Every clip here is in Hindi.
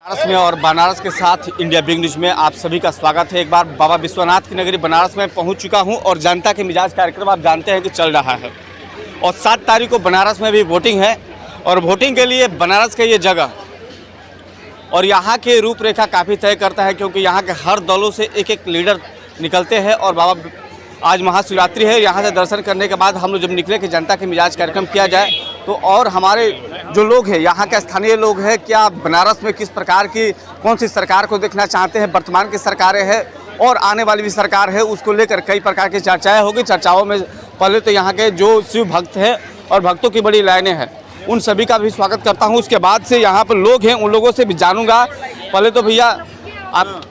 बनारस में और बनारस के साथ इंडिया बिग न्यूज में आप सभी का स्वागत है। एक बार बाबा विश्वनाथ की नगरी बनारस में पहुंच चुका हूं और जनता के मिजाज कार्यक्रम आप जानते हैं कि चल रहा है और 7 तारीख को बनारस में भी वोटिंग है और वोटिंग के लिए बनारस का ये जगह और यहाँ की रूपरेखा काफ़ी तय करता है, क्योंकि यहाँ के हर दलों से एक एक लीडर निकलते हैं। और बाबा आज महाशिवरात्रि है, यहाँ से दर्शन करने के बाद हम लोग जब निकले कि जनता के मिजाज कार्यक्रम किया जाए तो और हमारे जो लोग हैं यहाँ के स्थानीय लोग हैं, क्या बनारस में किस प्रकार की कौन सी सरकार को देखना चाहते हैं, वर्तमान की सरकारें हैं और आने वाली भी सरकार है, उसको लेकर कई प्रकार की चर्चाएं होगी। चर्चाओं में पहले तो यहाँ के जो शिव भक्त हैं और भक्तों की बड़ी लाइनें हैं, उन सभी का भी स्वागत करता हूँ। उसके बाद से यहाँ पर लोग हैं, उन लोगों से भी जानूँगा। पहले तो भैया आप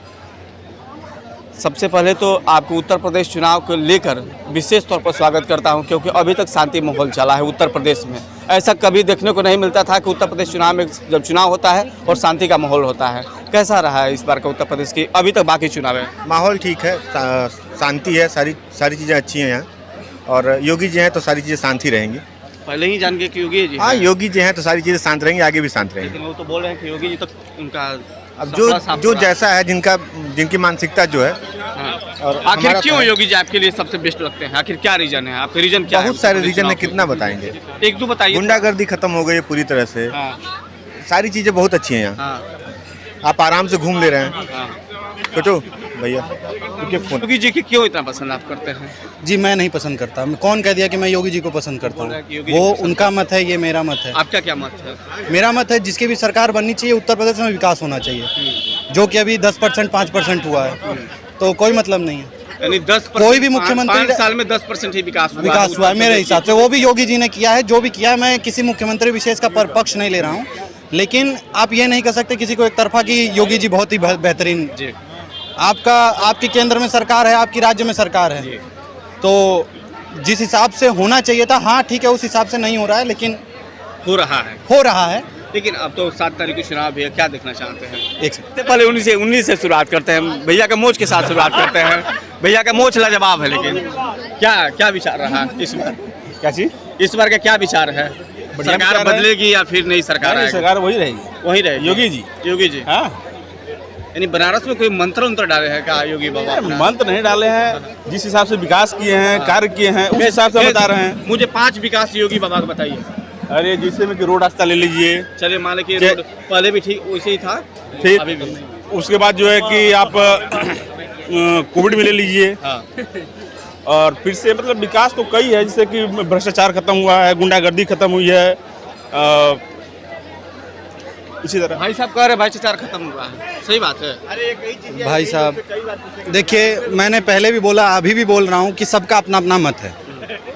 सबसे पहले तो आपको उत्तर प्रदेश चुनाव को लेकर विशेष तौर पर स्वागत करता हूं, क्योंकि अभी तक शांति माहौल चला है उत्तर प्रदेश में। ऐसा कभी देखने को नहीं मिलता था कि उत्तर प्रदेश चुनाव में जब चुनाव होता है और शांति का माहौल होता है। कैसा रहा है इस बार का उत्तर प्रदेश की अभी तक बाकी चुनाव है? माहौल ठीक है, शांति है, सारी चीज़ें अच्छी हैं यहाँ। और योगी जी हैं तो सारी चीज़ें शांत ही रहेंगी। पहले ही जान के कि योगी जी, हाँ योगी जी हैं तो सारी चीज़ें शांत रहेंगी, आगे भी शांत रहेंगी। लेकिन वो तो बोल रहे हैं कि योगी जी तक उनका अब जो जैसा है, जिनकी मानसिकता जो है। हाँ। और आखिर क्यों योगी जी आपके लिए सबसे बेस्ट लगते हैं? आखिर क्या रीजन है? आपके रीजन क्या है? बहुत सारे रीजन है, कितना बताएंगे? एक दो बताइए। गुंडागर्दी खत्म हो गई है पूरी तरह से। हाँ। सारी चीज़ें बहुत अच्छी हैं यहाँ। हाँ। आप आराम से घूम ले रहे हैं। हाँ। छोटू भैया योगी जी की क्यों इतना पसंद आप करते हैं? जी मैं नहीं पसंद करता। कौन कह दिया कि मैं योगी जी को पसंद करता हूँ? वो उनका मत है, ये मेरा मत है। आपका क्या मत है? मेरा मत है जिसकी भी सरकार बननी चाहिए उत्तर प्रदेश में विकास होना चाहिए, जो कि अभी 10% 5% हुआ है, तो कोई मतलब नहीं है। यानी 10% कोई भी मुख्यमंत्री 5 साल में 10% ही विकास हुआ है मेरे हिसाब से। वो भी योगी जी ने किया है, जो भी किया है। मैं किसी मुख्यमंत्री विशेष का पक्ष नहीं ले रहा हूँ, लेकिन आप ये नहीं कह सकते किसी को एक तरफा कि योगी जी बहुत ही बेहतरीन। आपकी केंद्र में सरकार है, आपकी राज्य में सरकार है, तो जिस हिसाब से होना चाहिए था, हाँ ठीक है, उस हिसाब से नहीं हो रहा है, लेकिन हो रहा है। लेकिन अब तो 7 तारीख को चुनाव भी है, क्या देखना चाहते हैं? एक पहले 19 से शुरुआत करते हैं। भैया का मोच के साथ शुरुआत करते हैं। भैया का मोच लाजवाब है, लेकिन क्या विचार रहा इस बार? क्या चीज़? इस बार का क्या विचार है? सरकार बदलेगी या फिर नई सरकार? सरकार वही रहेगी, योगी जी। हाँ। यानी बनारस में कोई मंत्र डाले हैं क्या योगी बाबा? मंत्र नहीं डाले हैं, जिस हिसाब से विकास किए हैं, कार्य किए हैं, उस हिसाब से बता रहे हैं। मुझे 5 विकास योगी बाबा को बताइए। अरे जिससे में कि रोड रास्ता ले लीजिए। चलिए मान लीजिए रोड पहले भी ठीक वैसे ही था, ठीक। अभी भी। उसके बाद जो है कि आप कोविड में ले लीजिए। हाँ। और फिर से मतलब विकास तो कई है, जैसे कि भ्रष्टाचार खत्म हुआ है, गुंडागर्दी खत्म हुई है। इसी तरह भाई साहब कह रहे भ्रष्टाचार खत्म हुआ है, सही बात है? अरे भाई साहब देखिए, मैंने पहले भी बोला, अभी भी बोल रहा हूँ कि सबका अपना अपना मत है,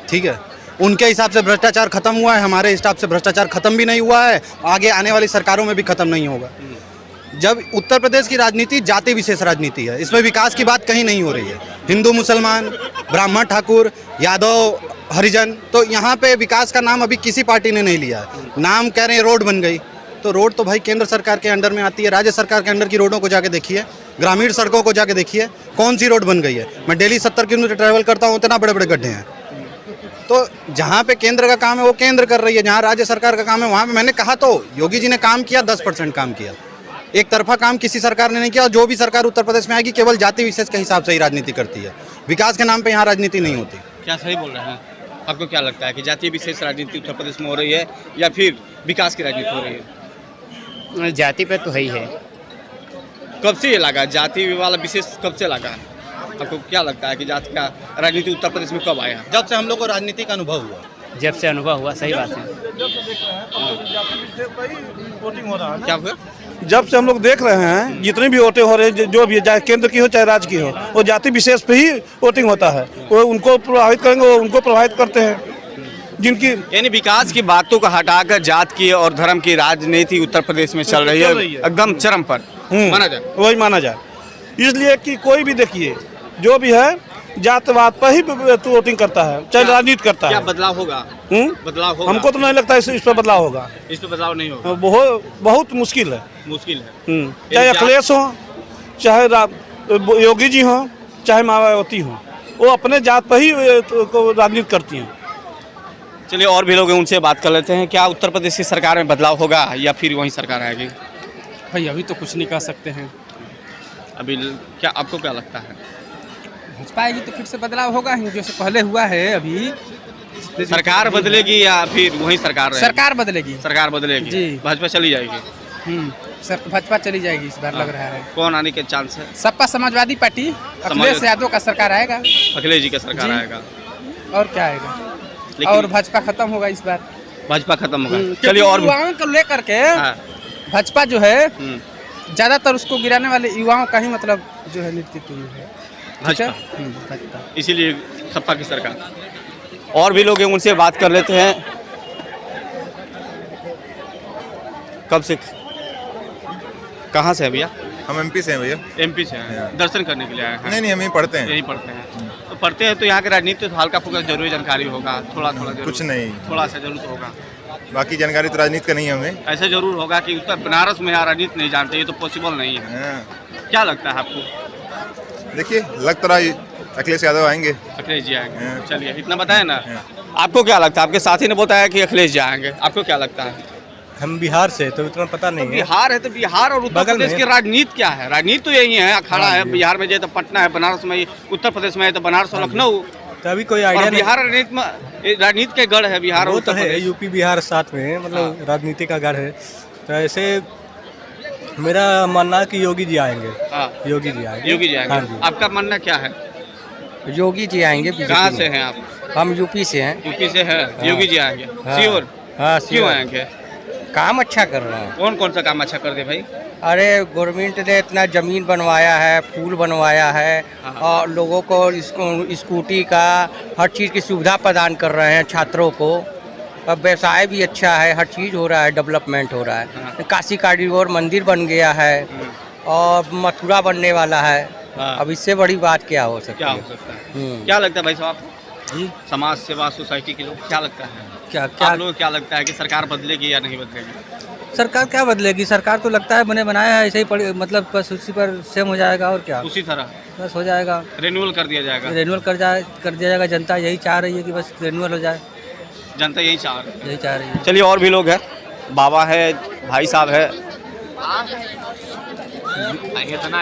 ठीक है। उनके हिसाब से भ्रष्टाचार खत्म हुआ है, हमारे हिसाब से भ्रष्टाचार खत्म भी नहीं हुआ है, आगे आने वाली सरकारों में भी खत्म नहीं होगा। जब उत्तर प्रदेश की राजनीति जाति विशेष राजनीति है, इसमें विकास की बात कहीं नहीं हो रही है। हिंदू मुसलमान, ब्राह्मण ठाकुर, यादव हरिजन, तो यहाँ पे विकास का नाम अभी किसी पार्टी ने नहीं लिया है। नाम कह रहे हैं रोड बन गई, तो रोड तो भाई केंद्र सरकार के अंडर में आती है। राज्य सरकार के अंडर की रोडों को जाके देखिए, ग्रामीण सड़कों को जाके देखिए, कौन सी रोड बन गई है। मैं डेली 70 किलोमीटर ट्रैवल करता हूँ, इतना बड़े बड़े गड्ढे हैं। तो जहाँ पे केंद्र का काम है वो केंद्र कर रही है, जहाँ राज्य सरकार का काम है वहाँ पे मैंने कहा तो योगी जी ने काम किया, 10% काम किया। एक तरफा काम किसी सरकार ने नहीं किया। और जो भी सरकार उत्तर प्रदेश में आएगी केवल जाति विशेष के हिसाब से ही राजनीति करती है, विकास के नाम पे यहाँ राजनीति नहीं होती। क्या सही बोल रहे हैं? आपको क्या लगता है कि जातीय विशेष राजनीति उत्तर प्रदेश में हो रही है या फिर विकास की राजनीति हो रही है? जाति पे तो है ही है। कब से ये लगा जाति वाला विशेष, कब से लगा? आपको क्या लगता है कि जाति का राजनीति उत्तर प्रदेश में कब आया? जब से हम लोग को राजनीति का अनुभव हुआ, जब से अनुभव हुआ, सही बात है। क्या हुआ? जब से हम लोग देख रहे हैं, जितनी भी वोटें हो रही है, जो भी चाहे केंद्र की हो चाहे राज्य की हो, वो जाति विशेष पे ही वोटिंग होता है। वो उनको प्रभावित करेंगे, वो उनको प्रभावित करते हैं जिनकी। यानी विकास की बातों को हटाकर जात की और धर्म की राजनीति उत्तर प्रदेश में चल रही है, एकदम चरम पर माना जाए। वही माना जाए, इसलिए कि कोई भी देखिए जो भी है जातवाद पर ही वोटिंग करता है, चाहे राजनीति करता है। क्या बदलाव होगा? बदलाव होगा? हमको तो नहीं लगता इस पर बदलाव होगा। इस पर बदलाव नहीं होगा? बहुत मुश्किल है। चाहे अखिलेश हो, चाहे योगी जी हो, चाहे मायावती हो, वो अपने जात पर ही राजनीति करती हैं। चलिए और भी लोग हैं, उनसे बात कर लेते हैं। क्या उत्तर प्रदेश की सरकार में बदलाव होगा या फिर वही सरकार आएगी? भाई अभी तो कुछ नहीं कह सकते हैं। अभी क्या आपको क्या लगता है? भाजपा आएगी तो फिर से बदलाव होगा ही, जैसे पहले हुआ है। अभी सरकार बदलेगी या फिर वही सरकार रहेगी? सरकार बदलेगी। सरकार बदलेगी जी। भाजपा चली जाएगी। सर भाजपा चली जाएगी इस बार, लग रहा है। कौन आने के चांस है? सपा समाजवादी पार्टी, अखिलेश यादव का सरकार आएगा। अखिलेश जी का सरकार जी। आएगा। और क्या आएगा? लेकिन और भाजपा खत्म होगा इस बार। भाजपा खत्म होगा। क्योंकि चलिए और भी युवाओं को लेकर के हाँ। भाजपा जो है हम्म। ज्यादातर उसको गिराने वाले युवाओं का ही मतलब जो है नेतृत्व में है। ठीक है? भाजपा। भाजपा। इसीलिए सपा की सरकार। और भी लोग हैं, उनसे बात कर लेते हैं। कब से, कहाँ से है भैया? हम एमपी से हैं भैया। एमपी से हैं। दर्शन करने के लिए आए हैं? नहीं हम यहीं पढ़ते हैं। यहीं पढ़ते हैं। तो पढ़ते हैं तो यहाँ के राजनीति तो हल्का फुल्का जरूरी जानकारी होगा, थोड़ा थोड़ा जरूर। कुछ नहीं, थोड़ा सा जरूर तो होगा। बाकी जानकारी तो राजनीति का नहीं है हमें। ऐसे जरूर होगा कि उत्तर बनारस में यहाँ राजनीति नहीं जानते, ये तो पॉसिबल नहीं है। हाँ। क्या लगता है आपको? देखिए लग तो रहा है अखिलेश यादव आएंगे। अखिलेश जी आएंगे। हाँ। चलिए इतना बताया ना। आपको क्या लगता है? आपके साथी ने बताया कि अखिलेश जी आएंगे, आपको क्या लगता है? हम बिहार से तो इतना पता नहीं है। बिहार है तो बिहार और उत्तर बगल प्रदेश में की राजनीति क्या है? राजनीति तो यही है, अखाड़ा है। बिहार में जाए तो पटना है, बनारस में, उत्तर प्रदेश में है तो बनारस और लखनऊ। तो अभी कोई और आइडिया नहीं। बिहार राजनीति में, राजनीति के गढ़ है बिहार और वो तो उत्तर है, प्रदेश। यूपी बिहार साथ में है, मतलब राजनीति का गढ़ है। तो ऐसे मेरा मानना है कि योगी जी आएंगे। हाँ। योगी जी आएंगे। योगी जी हाँ आएंगे। जी। आपका मानना क्या है? योगी जी आएंगे। कहाँ से हैं आप? हम यूपी से हैं। यूपी से है। योगी जी आएंगे श्योर? हाँ, क्यों आएंगे? काम अच्छा कर रहे हैं। कौन कौन सा काम अच्छा कर दे भाई? अरे गवर्नमेंट ने इतना ज़मीन बनवाया है, पुल बनवाया है, और लोगों को स्कूटी का हर चीज़ की सुविधा प्रदान कर रहे हैं छात्रों को। अब व्यवसाय भी अच्छा है, हर चीज़ हो रहा है, डेवलपमेंट हो रहा है। काशी कॉरिडोर मंदिर बन गया है और मथुरा बनने वाला है। अब इससे बड़ी बात क्या हो सकती है? क्या हो सकता है? क्या लगता है भाई साहब आपको? समाज सेवा सोसाइटी के लोग क्या लगता है? क्या आप लोगों को क्या लगता है कि सरकार बदलेगी या नहीं बदलेगी? सरकार क्या बदलेगी? सरकार तो लगता है बने बनाया है, ऐसे ही मतलब बस उसी पर सेम हो जाएगा और क्या, उसी तरह बस हो जाएगा। रिन्यूअल कर दिया जाएगा। रेनुअल कर दिया जाएगा। जनता यही चाह रही है कि बस रेनुअल हो जाए, जनता यही चाह रही है। यही चाह रही है। चलिए और भी लोग हैं, बाबा है, भाई साहब है।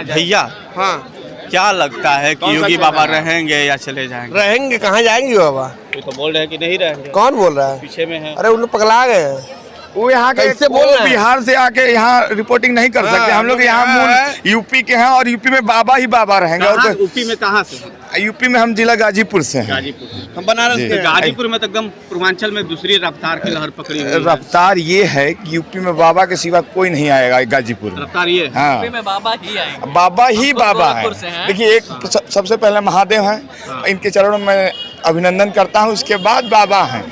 भैया हाँ क्या लगता है कि योगी बाबा रहेंगे या चले जाएंगे? रहेंगे, कहाँ जाएंगे बाबा? वो तो बोल रहे हैं कि नहीं रहेंगे। कौन बोल रहा है? पीछे में है। अरे उन लोग पगला गए हैं। वो यहाँ के कैसे बोल वो रहे हैं? बिहार से आके यहाँ रिपोर्टिंग नहीं कर सकते। हम लोग यहाँ मूल यूपी के हैं और यूपी में बाबा ही बाबा रहेंगे। और कहाँ? यूपी में कहाँ से हैं? यूपी में हम जिला गाजीपुर से हैं। गाजीपुर से। हम बनारस जी। के हैं। गाजीपुर में तो एकदम पूर्वांचल में दूसरी रफ्तार की लहर पकड़ी हुई है। रफ्तार ये है कि यूपी में बाबा के सिवा कोई नहीं आएगा गाजीपुर में। रफ्तार ये है। हाँ में बाबा ही आएंगे। बाबा ही बाबा गोरखपुर से है। हैं। देखिए एक सबसे पहले महादेव हैं, इनके चरणों में अभिनंदन करता हूँ। उसके बाद बाबा हैं,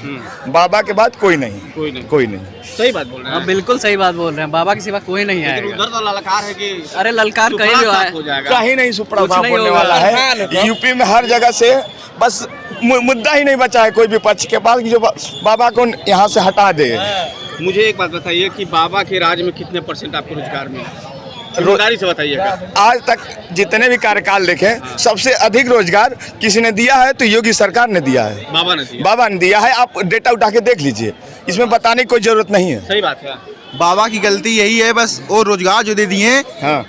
बाबा के बाद कोई नहीं। कोई नहीं। सही बात बोल रहे हैं। बिल्कुल सही बात बोल रहे हैं, बाबा के सिवा कोई नहीं लेकिन आएगा। उधर तो ललकार है कि अरे ललकार कहीं सुपड़ा भी साफ आए हो जाएगा। कहीं नहीं सुपड़ा कुछ साफ नहीं होने होगा। वाला है। यूपी में हर जगह से बस मुद्दा ही नहीं बचा है कोई विपक्ष के पास कि जो बाबा को यहाँ से हटा दे। मुझे एक बात बताइए कि बाबा के राज में कितने % आपको रोजगार मिला? ईमानदारी से बताइएगा। आज तक जितने भी कार्यकाल देखे सबसे अधिक रोजगार किसी ने दिया है तो योगी सरकार ने दिया है। बाबा ने दिया। बाबा ने दिया है। आप डेटा उठा के देख लीजिए, इसमें बताने की कोई जरूरत नहीं है। सही बात है। बाबा की गलती यही है बस, वो रोजगार जो दे दिए हाँ।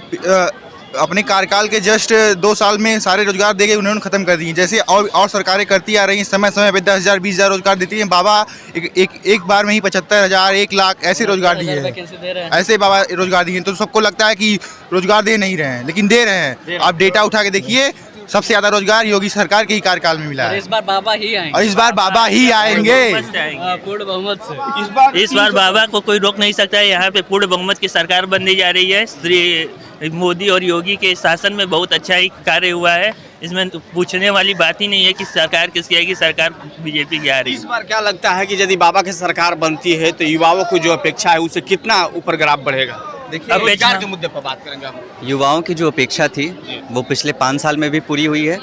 अपने कार्यकाल के जस्ट 2 साल में सारे रोजगार देके उन्होंने खत्म कर दिए। जैसे और सरकारें करती आ रही हैं, समय समय पे 10,000 20,000 रोजगार देती हैं। बाबा एक बार में ही 75,000 1 लाख ऐसे रोजगार दिए हैं। ऐसे बाबा रोजगार दिए, तो सबको लगता है कि रोजगार दे नहीं रहे हैं, लेकिन दे रहे हैं। आप डेटा उठा के देखिए, सबसे ज्यादा रोजगार योगी सरकार के ही कार्यकाल में मिला है। इस बार बाबा ही आएंगे। और इस बार बाबा ही आएंगे। पूर्ण बहुमत से। इस बार बाबा को कोई रोक नहीं सकता है। यहाँ पे पूर्ण बहुमत की सरकार बनने जा रही है। श्री मोदी और योगी के शासन में बहुत अच्छा ही कार्य हुआ है। इसमें तो पूछने वाली बात ही नहीं है कि सरकार किसकी आएगी। सरकार बीजेपी की आ रही इस है। बार क्या लगता है कि यदि बाबा की सरकार बनती है तो युवाओं को जो अपेक्षा है उससे कितना ऊपर ग्राफ बढ़ेगा? देखिए, रोजगार के मुद्दे पर बात करेंगे हम। युवाओं की जो अपेक्षा थी वो पिछले 5 साल में भी पूरी हुई है,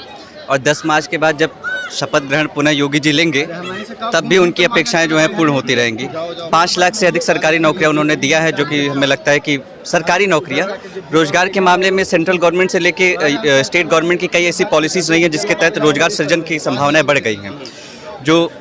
और 10 मार्च के बाद जब शपथ ग्रहण पुनः योगी जी लेंगे तब भी उनकी अपेक्षाएं जो हैं पूर्ण होती रहेंगी। 5 लाख से अधिक सरकारी नौकरियां उन्होंने दिया है, जो कि हमें लगता है कि सरकारी नौकरियां, रोजगार के मामले में सेंट्रल गवर्नमेंट से लेके स्टेट गवर्नमेंट की कई ऐसी पॉलिसीज़ रही हैं जिसके तहत रोजगार सृजन की संभावनाएं बढ़ गई हैं। जो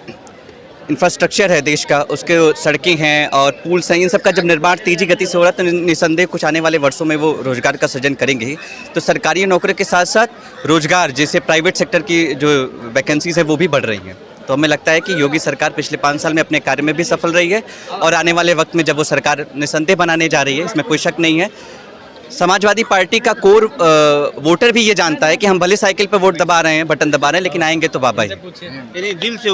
इंफ्रास्ट्रक्चर है देश का, उसके सड़कें हैं और पुल्स हैं, इन सब का जब निर्माण तेज़ी गति से हो रहा है तो निसंदेह कुछ आने वाले वर्षों में वो रोजगार का सृजन करेंगे ही। तो सरकारी नौकरी के साथ साथ रोजगार जैसे प्राइवेट सेक्टर की जो वैकेंसीज है वो भी बढ़ रही हैं। तो हमें लगता है कि योगी सरकार पिछले 5 साल में अपने कार्य में भी सफल रही है और आने वाले वक्त में जब वो सरकार निसंदेह बनाने जा रही है, इसमें कोई शक नहीं है। समाजवादी पार्टी का कोर वोटर भी ये जानता है कि हम भले साइकिल पर वोट दबा रहे हैं, बटन दबा रहे हैं, लेकिन आएंगे तो बाबा ही। दिल से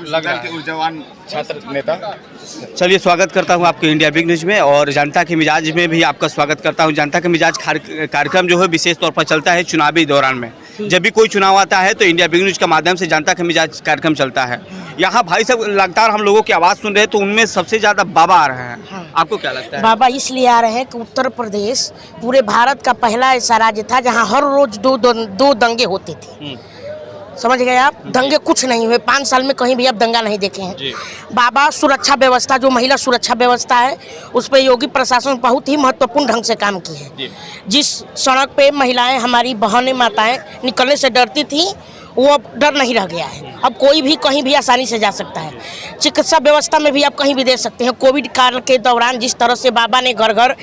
लगा के ऊर्जावान छात्र नेता। चलिए, स्वागत करता हूं आपके इंडिया बिग न्यूज़ में और जनता के मिजाज में भी आपका स्वागत करता हूं। जनता के मिजाज कार्यक्रम जो है विशेष तौर पर चलता है चुनावी दौरान में। जब भी कोई चुनाव आता है तो इंडिया बिग न्यूज़ के माध्यम से जनता के मिजाज कार्यक्रम चलता है। यहाँ भाई साहब लगातार हम लोगों की आवाज़ सुन रहे हैं, तो उनमें सबसे ज़्यादा बाबा आ रहे हैं। आपको क्या लगता है? बाबा इसलिए आ रहे हैं कि उत्तर प्रदेश पूरे भारत का पहला ऐसा राज्य था जहाँ हर रोज दो दंगे होते थे। समझ गए आप? दंगे कुछ नहीं हुए 5 साल में, कहीं भी आप दंगा नहीं देखे हैं। बाबा सुरक्षा व्यवस्था, जो महिला सुरक्षा व्यवस्था है, उस पर योगी प्रशासन बहुत ही महत्वपूर्ण ढंग से काम की है। जिस सड़क पे महिलाएं, हमारी बहनें, माताएं निकलने से डरती थी, वो अब डर नहीं रह गया है। अब कोई भी कहीं भी आसानी से जा सकता है। चिकित्सा व्यवस्था में भी आप कहीं भी दे सकते हैं। कोविड काल के दौरान जिस तरह से बाबा ने घर घर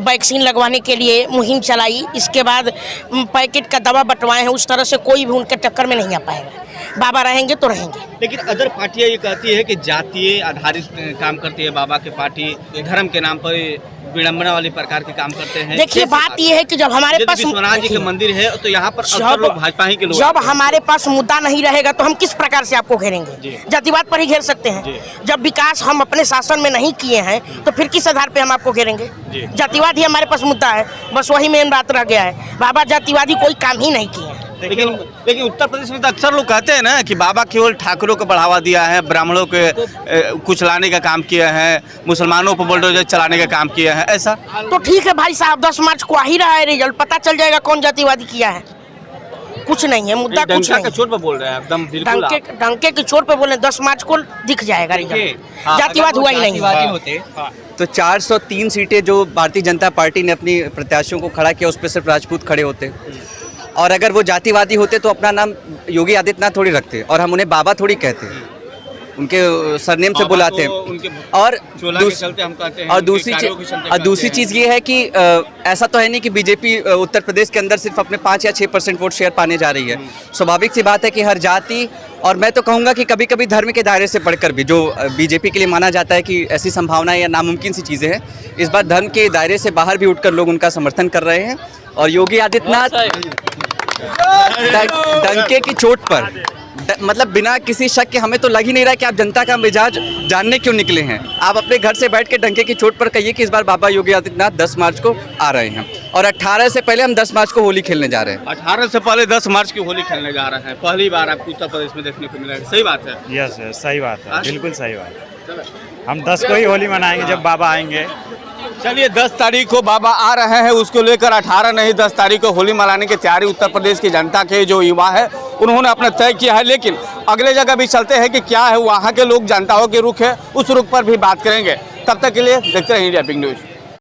वैक्सीन लगवाने के लिए मुहिम चलाई, इसके बाद पैकेट का दवा बंटवाए हैं, उस तरह से कोई भी उनके टक्कर में नहीं आ पाएगा। बाबा रहेंगे तो रहेंगे। लेकिन अदर पार्टियां ये कहती है कि जातीय आधारित काम करती है बाबा की पार्टी, धर्म के नाम पर विडंबना वाली प्रकार के काम करते हैं। देखिए, बात ये है कि जब हमारे पास विश्वनाथ जी के मंदिर है तो यहाँ पर अक्सर लोग भाजपा ही के लोग। जब हमारे पास मुद्दा नहीं रहेगा तो हम किस प्रकार से आपको घेरेंगे? जातिवाद पर ही घेर सकते हैं। जब विकास हम अपने शासन में नहीं किए हैं तो फिर किस आधार पे हम आपको घेरेंगे? जातिवाद ही हमारे पास मुद्दा है, बस वही मेन बात रह गया है। बाबा जातिवादी कोई काम ही नहीं किए हैं। लेकिन उत्तर प्रदेश में तो अक्सर लोग कहते हैं ना कि बाबा केवल ठाकुरों को बढ़ावा दिया है, ब्राह्मणों के कुछ लाने का काम किया है, मुसलमानों पर बुलडोजर चलाने का काम किया है। ऐसा तो ठीक है भाई साहब, 10 मार्च को आ ही रहा है रिजल्ट, पता चल जाएगा कौन जातिवादी किया है। कुछ नहीं है मुद्दा, कुछ नहीं। चोट पे बोल रहे हैं एकदम, बिल्कुल डंके की चोट पे बोल रहे हैं। 10 मार्च को दिख जाएगा रिजल्ट। जातिवाद हुआ ही नहीं होते। तो 403 सीटें जो भारतीय जनता पार्टी ने अपनी प्रत्याशियों को खड़ा किया, उस पर सिर्फ राजपूत खड़े होते। और अगर वो जातिवादी होते तो अपना नाम योगी आदित्यनाथ थोड़ी रखते और हम उन्हें बाबा थोड़ी कहते, उनके सरनेम से बुलाते। और दूसरी चीज़ ये है कि ऐसा तो है नहीं कि बीजेपी उत्तर प्रदेश के अंदर सिर्फ अपने 5 या 6% वोट शेयर पाने जा रही है। स्वाभाविक सी बात है कि हर जाति, और मैं तो कहूँगा कि कभी कभी धर्म के दायरे से बढ़कर भी, जो बीजेपी के लिए माना जाता है कि ऐसी संभावनाएं या नामुमकिन सी चीज़ें हैं, इस बार धर्म के दायरे से बाहर भी उठकर लोग उनका समर्थन कर रहे हैं। और योगी आदित्यनाथ डंके की चोट पर, मतलब बिना किसी शक के, हमें तो लग ही नहीं रहा कि आप जनता का मिजाज जानने क्यों निकले हैं। आप अपने घर से बैठ के डंके की चोट पर कहिए कि इस बार बाबा योगी आदित्यनाथ 10 मार्च को आ रहे हैं और 18 से पहले हम 10 मार्च को होली खेलने जा रहे हैं। 18 से पहले 10 मार्च की होली खेलने जा रहे हैं। पहली बार आपको उत्तर प्रदेश में देखने को मिलेगा। सही बात है? यस, सही बात है, बिल्कुल सही बात है। हम 10 को ही होली मनाएंगे जब बाबा आएंगे। चलिए, 10 तारीख को बाबा आ रहे हैं, उसको लेकर 18 नहीं 10 तारीख को होली मनाने की तैयारी उत्तर प्रदेश की जनता के जो युवा है उन्होंने अपना तय किया है। लेकिन अगले जगह भी चलते हैं कि क्या है वहाँ के लोग, जनताओं के रुख है, उस रुख पर भी बात करेंगे। तब तक के लिए देखते रहिए इंडिया बिग न्यूज़।